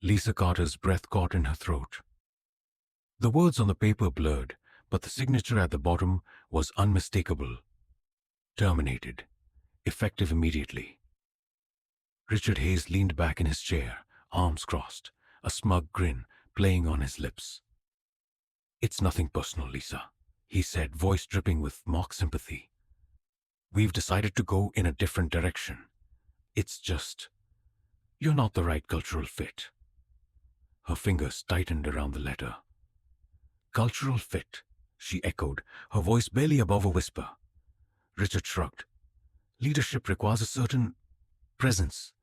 Lisa Carter's breath caught in her throat. The words on the paper blurred, but the signature at the bottom was unmistakable. Terminated. Effective immediately. Richard Hayes leaned back in his chair, arms crossed, a smug grin playing on his lips. "It's nothing personal, Lisa," he said, voice dripping with mock sympathy. "We've decided to go in a different direction. It's just, you're not the right cultural fit." Her fingers tightened around the letter. "Cultural fit," she echoed, her voice barely above a whisper. Richard shrugged. "Leadership requires a certain presence.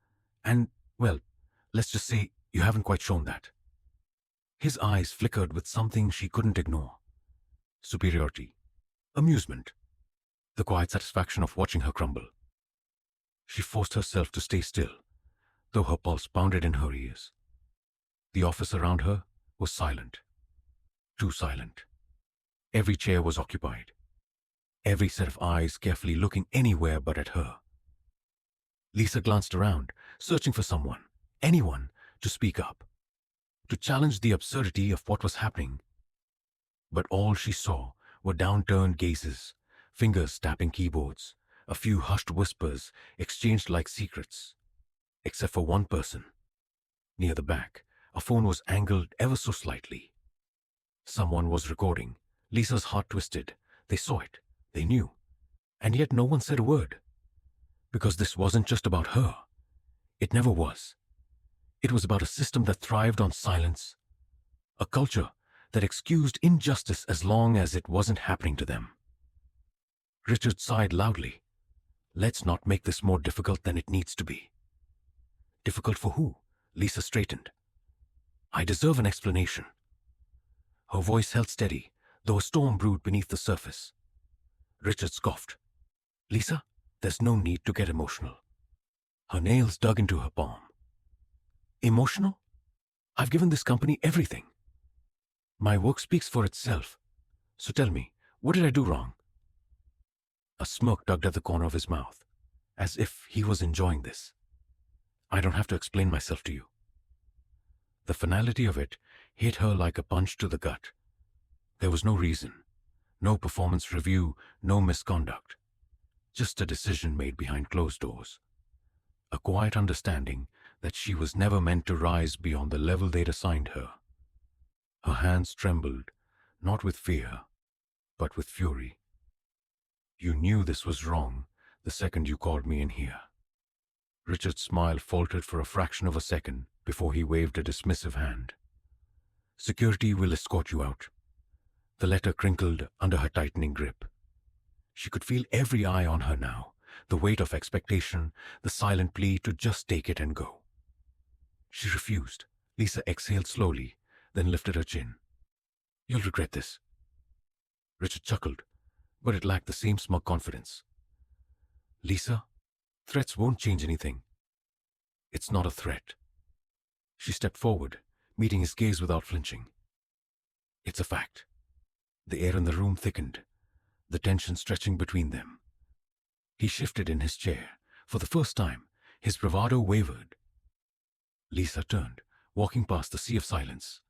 And, well, let's just say you haven't quite shown that." His eyes flickered with something she couldn't ignore. Superiority. Amusement. The quiet satisfaction of watching her crumble. She forced herself to stay still, though her pulse pounded in her ears. The office around her was silent. Too silent. Every chair was occupied. Every set of eyes carefully looking anywhere but at her. Lisa glanced around, searching for someone, anyone, to speak up, to challenge the absurdity of what was happening. But all she saw were downturned gazes, fingers tapping keyboards, a few hushed whispers exchanged like secrets. Except for one person. Near the back, a phone was angled ever so slightly. Someone was recording. Lisa's heart twisted. They saw it. They knew. And yet no one said a word. Because this wasn't just about her. It never was. It was about a system that thrived on silence. A culture that excused injustice as long as it wasn't happening to them. Richard sighed loudly. "Let's not make this more difficult than it needs to be." "Difficult for who?" Lisa straightened. "I deserve an explanation." Her voice held steady, though a storm brewed beneath the surface. Richard scoffed. "Lisa, there's no need to get emotional." Her nails dug into her palm. "Emotional? I've given this company everything. My work speaks for itself. So tell me, what did I do wrong?" A smirk tugged at the corner of his mouth, as if he was enjoying this. "I don't have to explain myself to you." The finality of it hit her like a punch to the gut. There was no reason, no performance review, no misconduct. Just a decision made behind closed doors. A quiet understanding that she was never meant to rise beyond the level they'd assigned her. Her hands trembled, not with fear, but with fury. "You knew this was wrong the second you called me in here." Richard's smile faltered for a fraction of a second before he waved a dismissive hand. "Security will escort you out." The letter crinkled under her tightening grip. She could feel every eye on her now, the weight of expectation, the silent plea to just take it and go. She refused. Lisa exhaled slowly, then lifted her chin. "You'll regret this." Richard chuckled, but it lacked the same smug confidence. "Lisa, threats won't change anything." "It's not a threat." She stepped forward, meeting his gaze without flinching. "It's a fact." The air in the room thickened, the tension stretching between them. He shifted in his chair. For the first time, his bravado wavered. Lisa turned, walking past the sea of silence,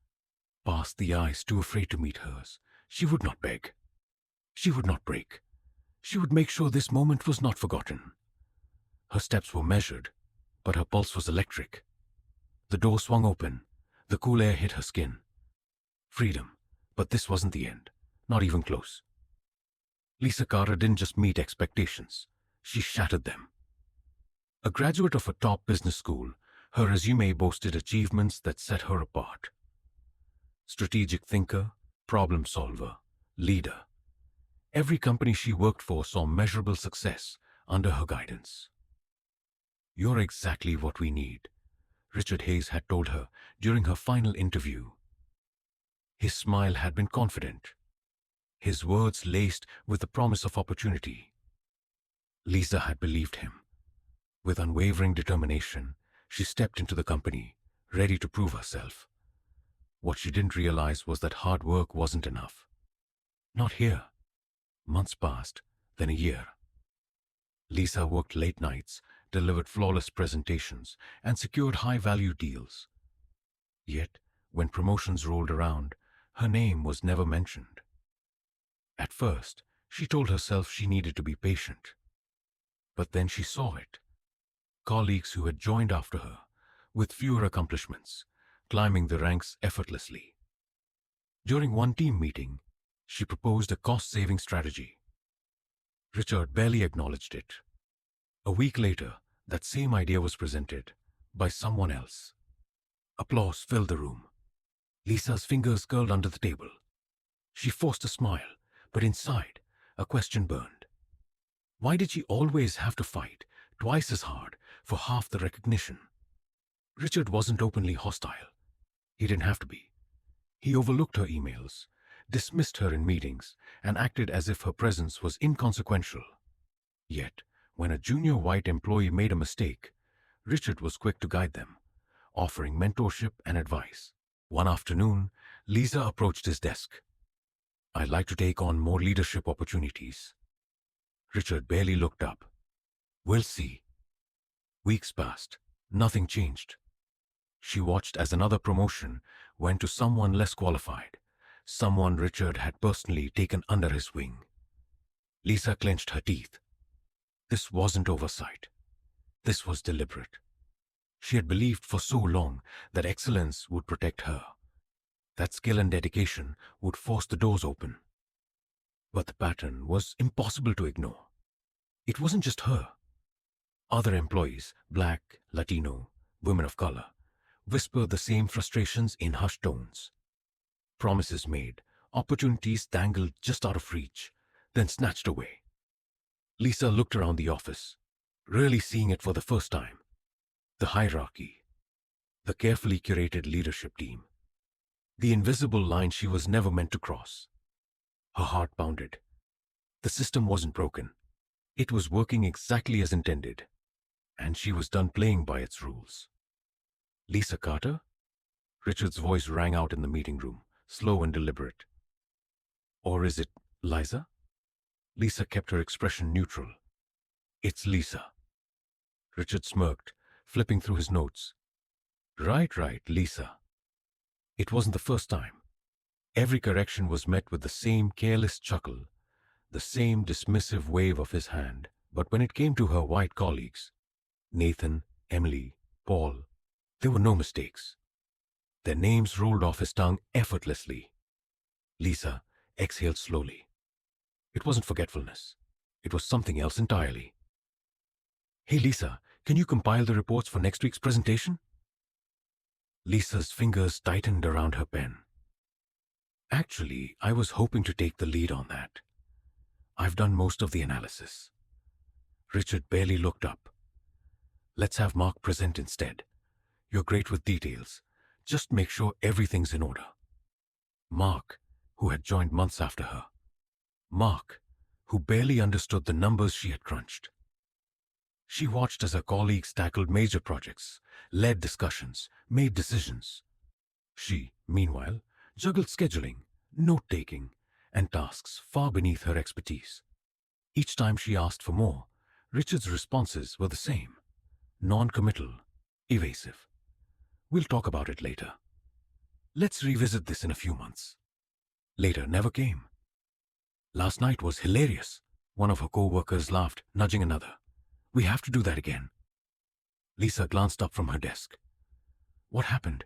past the eyes too afraid to meet hers. She would not beg. She would not break. She would make sure this moment was not forgotten. Her steps were measured, but her pulse was electric. The door swung open. The cool air hit her skin. Freedom. But this wasn't the end. Not even close. Lisa Carter didn't just meet expectations. She shattered them. A graduate of a top business school, her resume boasted achievements that set her apart. Strategic thinker, problem solver, leader. Every company she worked for saw measurable success under her guidance. "You're exactly what we need," Richard Hayes had told her during her final interview. His smile had been confident, his words laced with the promise of opportunity. Lisa had believed him. With unwavering determination, she stepped into the company, ready to prove herself. What she didn't realize was that hard work wasn't enough. Not here. Months passed, then a year. Lisa worked late nights, delivered flawless presentations, and secured high-value deals. Yet, when promotions rolled around, her name was never mentioned. At first, she told herself she needed to be patient. But then she saw it. Colleagues who had joined after her, with fewer accomplishments, climbing the ranks effortlessly. During one team meeting, she proposed a cost-saving strategy. Richard barely acknowledged it. A week later, that same idea was presented by someone else. Applause filled the room. Lisa's fingers curled under the table. She forced a smile, but inside, a question burned. Why did she always have to fight twice as hard for half the recognition? Richard wasn't openly hostile. He didn't have to be. He overlooked her emails, dismissed her in meetings, and acted as if her presence was inconsequential. Yet, when a junior white employee made a mistake, Richard was quick to guide them, offering mentorship and advice. One afternoon, Lisa approached his desk. I'd like to take on more leadership opportunities. Richard barely looked up. We'll see. Weeks passed. Nothing changed. She watched as another promotion went to someone less qualified, someone Richard had personally taken under his wing. Lisa clenched her teeth. This wasn't oversight. This was deliberate. She had believed for so long that excellence would protect her, that skill and dedication would force the doors open. But the pattern was impossible to ignore. It wasn't just her. Other employees, Black, Latino, women of color, whispered the same frustrations in hushed tones. Promises made, opportunities dangled just out of reach, then snatched away. Lisa looked around the office, really seeing it for the first time. The hierarchy, the carefully curated leadership team, the invisible line she was never meant to cross. Her heart pounded. The system wasn't broken. It was working exactly as intended, and she was done playing by its rules. Lisa Carter? Richard's voice rang out in the meeting room, slow and deliberate. Or is it Liza? Lisa kept her expression neutral. It's Lisa. Richard smirked, flipping through his notes. Right, Lisa. It wasn't the first time. Every correction was met with the same careless chuckle, the same dismissive wave of his hand. But when it came to her white colleagues, Nathan, Emily, Paul, there were no mistakes. Their names rolled off his tongue effortlessly. Lisa exhaled slowly. It wasn't forgetfulness. It was something else entirely. Hey Lisa, can you compile the reports for next week's presentation? Lisa's fingers tightened around her pen. Actually, I was hoping to take the lead on that. I've done most of the analysis. Richard barely looked up. Let's have Mark present instead. You're great with details. Just make sure everything's in order. Mark, who had joined months after her. Mark, who barely understood the numbers she had crunched. She watched as her colleagues tackled major projects, led discussions, made decisions. She, meanwhile, juggled scheduling, note-taking, and tasks far beneath her expertise. Each time she asked for more, Richard's responses were the same. Non-committal, evasive. We'll talk about it later. Let's revisit this in a few months. Later never came. Last night was hilarious. One of her co-workers laughed, nudging another. We have to do that again. Lisa glanced up from her desk. What happened?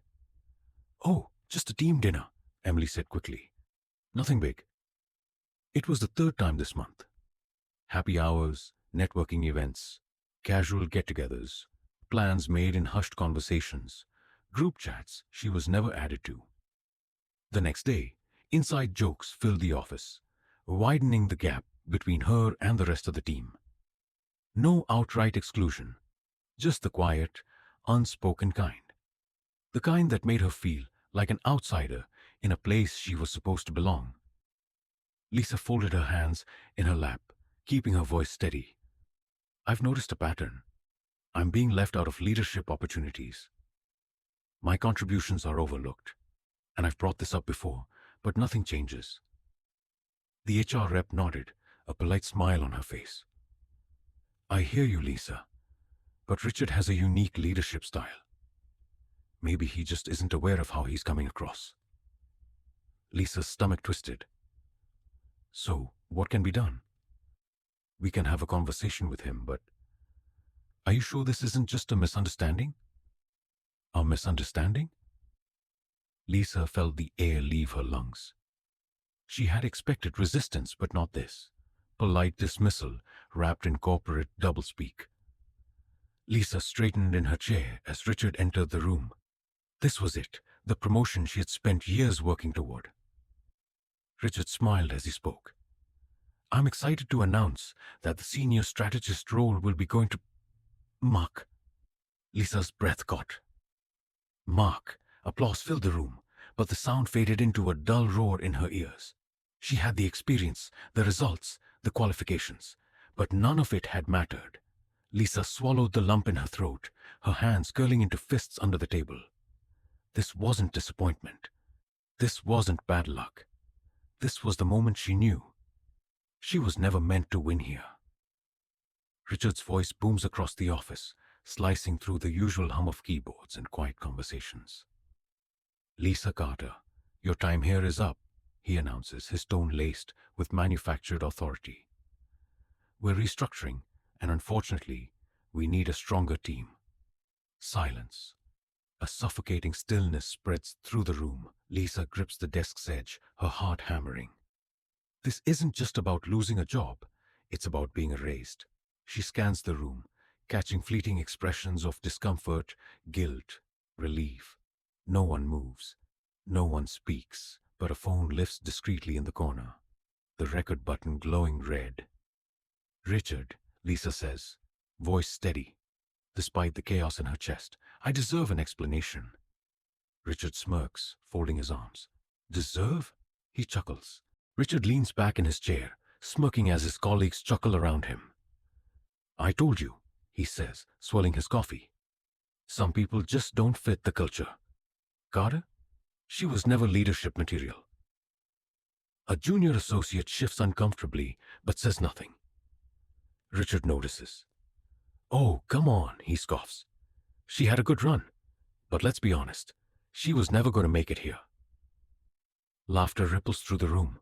Oh, just a team dinner, Emily said quickly. Nothing big. It was the third time this month. Happy hours, networking events, casual get-togethers, plans made in hushed conversations, group chats she was never added to. The next day, inside jokes filled the office, widening the gap between her and the rest of the team. No outright exclusion, just the quiet, unspoken kind. The kind that made her feel like an outsider in a place she was supposed to belong. Lisa folded her hands in her lap, keeping her voice steady. I've noticed a pattern. I'm being left out of leadership opportunities. My contributions are overlooked, and I've brought this up before, but nothing changes. The HR rep nodded, a polite smile on her face. I hear you, Lisa, but Richard has a unique leadership style. Maybe he just isn't aware of how he's coming across. Lisa's stomach twisted. So, what can be done? We can have a conversation with him, but are you sure this isn't just a misunderstanding? A misunderstanding? Lisa felt the air leave her lungs. She had expected resistance, but not this. Polite dismissal wrapped in corporate doublespeak. Lisa straightened in her chair as Richard entered the room. This was it, the promotion she had spent years working toward. Richard smiled as he spoke. I'm excited to announce that the senior strategist role will be going to Mark. Lisa's breath caught. Mark. Applause filled the room, but the sound faded into a dull roar in her ears. She had the experience, the results, the qualifications, but none of it had mattered. Lisa swallowed the lump in her throat, her hands curling into fists under the table. This wasn't disappointment. This wasn't bad luck. This was the moment she knew. She was never meant to win here. Richard's voice booms across the office, slicing through the usual hum of keyboards and quiet conversations. Lisa Carter, your time here is up, he announces, his tone laced with manufactured authority. We're restructuring, and unfortunately, we need a stronger team. Silence. A suffocating stillness spreads through the room. Lisa grips the desk's edge, her heart hammering. This isn't just about losing a job, it's about being erased. She scans the room, catching fleeting expressions of discomfort, guilt, relief. No one moves. No one speaks, but a phone lifts discreetly in the corner, the record button glowing red. Richard, Lisa says, voice steady. Despite the chaos in her chest, I deserve an explanation. Richard smirks, folding his arms. Deserve? He chuckles. Richard leans back in his chair, smirking as his colleagues chuckle around him. I told you, he says, swirling his coffee. Some people just don't fit the culture. Carter? She was never leadership material. A junior associate shifts uncomfortably, but says nothing. Richard notices. Oh, come on, he scoffs. She had a good run, but let's be honest, she was never going to make it here. Laughter ripples through the room,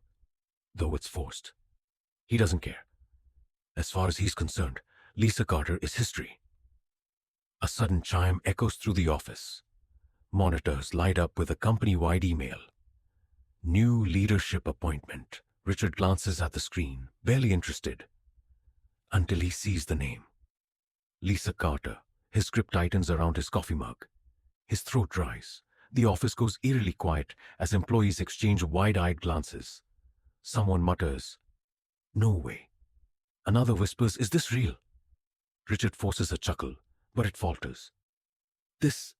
though it's forced. He doesn't care. As far as he's concerned, Lisa Carter is history. A sudden chime echoes through the office. Monitors light up with a company-wide email. New leadership appointment. Richard glances at the screen, barely interested, until he sees the name. Lisa Carter. His grip tightens around his coffee mug. His throat dries. The office goes eerily quiet as employees exchange wide-eyed glances. Someone mutters, "No way." Another whispers, "Is this real?" Richard forces a chuckle, but it falters. This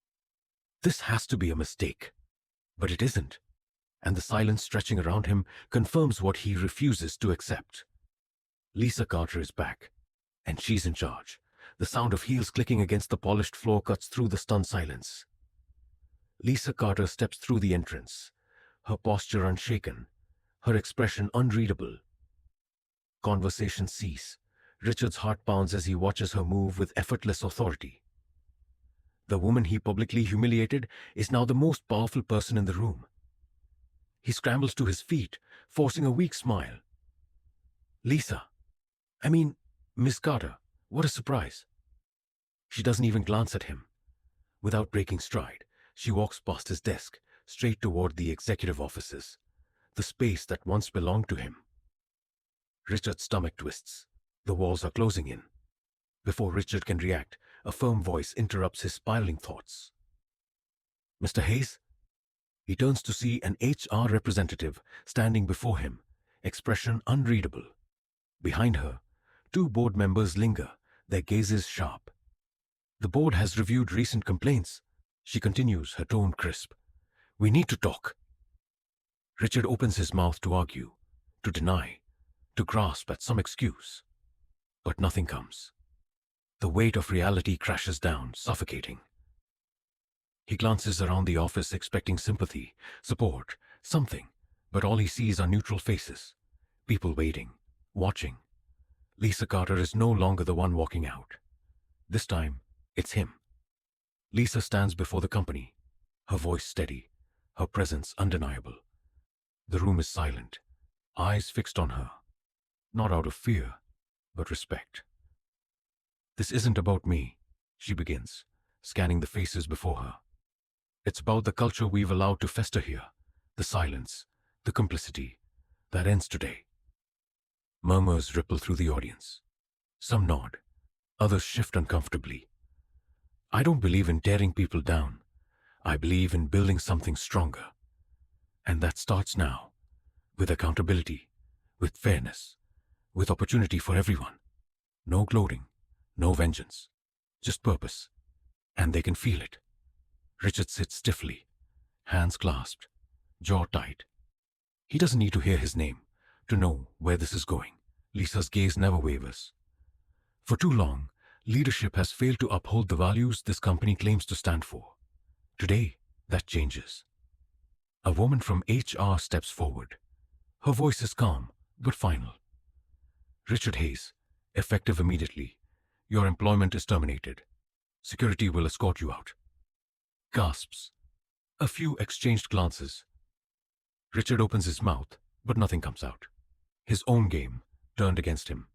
has to be a mistake. But it isn't. And the silence stretching around him confirms what he refuses to accept. Lisa Carter is back, and she's in charge. The sound of heels clicking against the polished floor cuts through the stunned silence. Lisa Carter steps through the entrance, her posture unshaken, her expression unreadable. Conversations cease. Richard's heart pounds as he watches her move with effortless authority. The woman he publicly humiliated is now the most powerful person in the room. He scrambles to his feet, forcing a weak smile. Lisa. Miss Carter, what a surprise. She doesn't even glance at him. Without breaking stride, she walks past his desk, straight toward the executive offices, the space that once belonged to him. Richard's stomach twists. The walls are closing in. Before Richard can react, a firm voice interrupts his spiraling thoughts. Mr. Hayes? He turns to see an HR representative standing before him, expression unreadable. Behind her, two board members linger, their gazes sharp. The board has reviewed recent complaints. She continues, her tone crisp. We need to talk. Richard opens his mouth to argue, to deny, to grasp at some excuse. But nothing comes. The weight of reality crashes down, suffocating. He glances around the office expecting sympathy, support, something, but all he sees are neutral faces. People waiting, watching. Lisa Carter is no longer the one walking out. This time, it's him. Lisa stands before the company, her voice steady, her presence undeniable. The room is silent, eyes fixed on her, not out of fear, but respect. This isn't about me, she begins, scanning the faces before her. It's about the culture we've allowed to fester here, the silence, the complicity, that ends today. Murmurs ripple through the audience. Some nod, others shift uncomfortably. I don't believe in tearing people down. I believe in building something stronger. And that starts now, with accountability, with fairness, with opportunity for everyone. No gloating, no vengeance, just purpose. And they can feel it. Richard sits stiffly, hands clasped, jaw tight. He doesn't need to hear his name to know where this is going. Lisa's gaze never wavers. For too long, leadership has failed to uphold the values this company claims to stand for. Today, that changes. A woman from HR steps forward. Her voice is calm, but final. Richard Hayes, effective immediately. Your employment is terminated. Security will escort you out. Gasps. A few exchanged glances. Richard opens his mouth, but nothing comes out. His own game turned against him.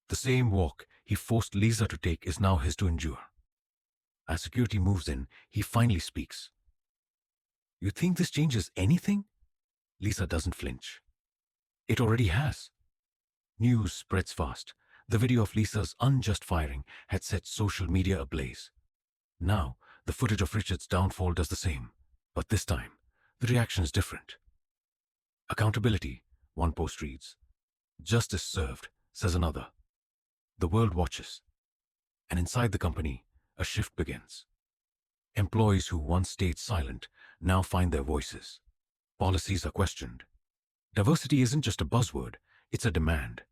The same walk he forced Lisa to take is now his to endure. As security moves in, he finally speaks. You think this changes anything? Lisa doesn't flinch. It already has. News spreads fast. The video of Lisa's unjust firing had set social media ablaze. Now, the footage of Richard's downfall does the same. But this time, the reaction is different. Accountability, one post reads. Justice served, says another. The world watches. And inside the company, a shift begins. Employees who once stayed silent now find their voices. Policies are questioned. Diversity isn't just a buzzword, it's a demand.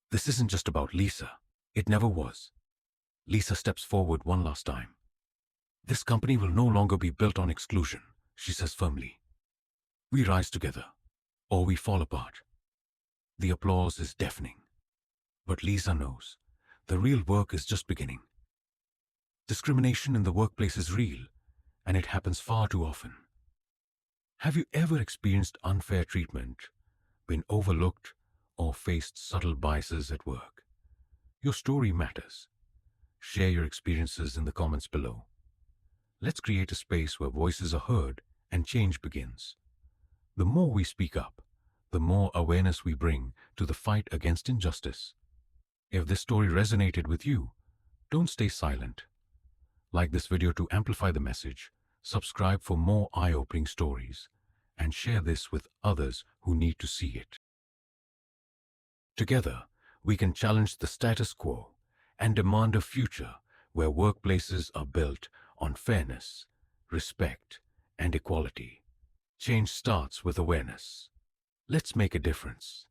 This isn't just about Lisa. It never was. Lisa steps forward one last time. This company will no longer be built on exclusion, she says firmly. We rise together, or we fall apart. The applause is deafening. But Lisa knows, the real work is just beginning. Discrimination in the workplace is real, and it happens far too often. Have you ever experienced unfair treatment, been overlooked, or faced subtle biases at work? Your story matters. Share your experiences in the comments below. Let's create a space where voices are heard and change begins. The more we speak up, the more awareness we bring to the fight against injustice. If this story resonated with you, don't stay silent. Like this video to amplify the message, subscribe for more eye-opening stories, and share this with others who need to see it. Together, we can challenge the status quo and demand a future where workplaces are built on fairness, respect, and equality. Change starts with awareness. Let's make a difference.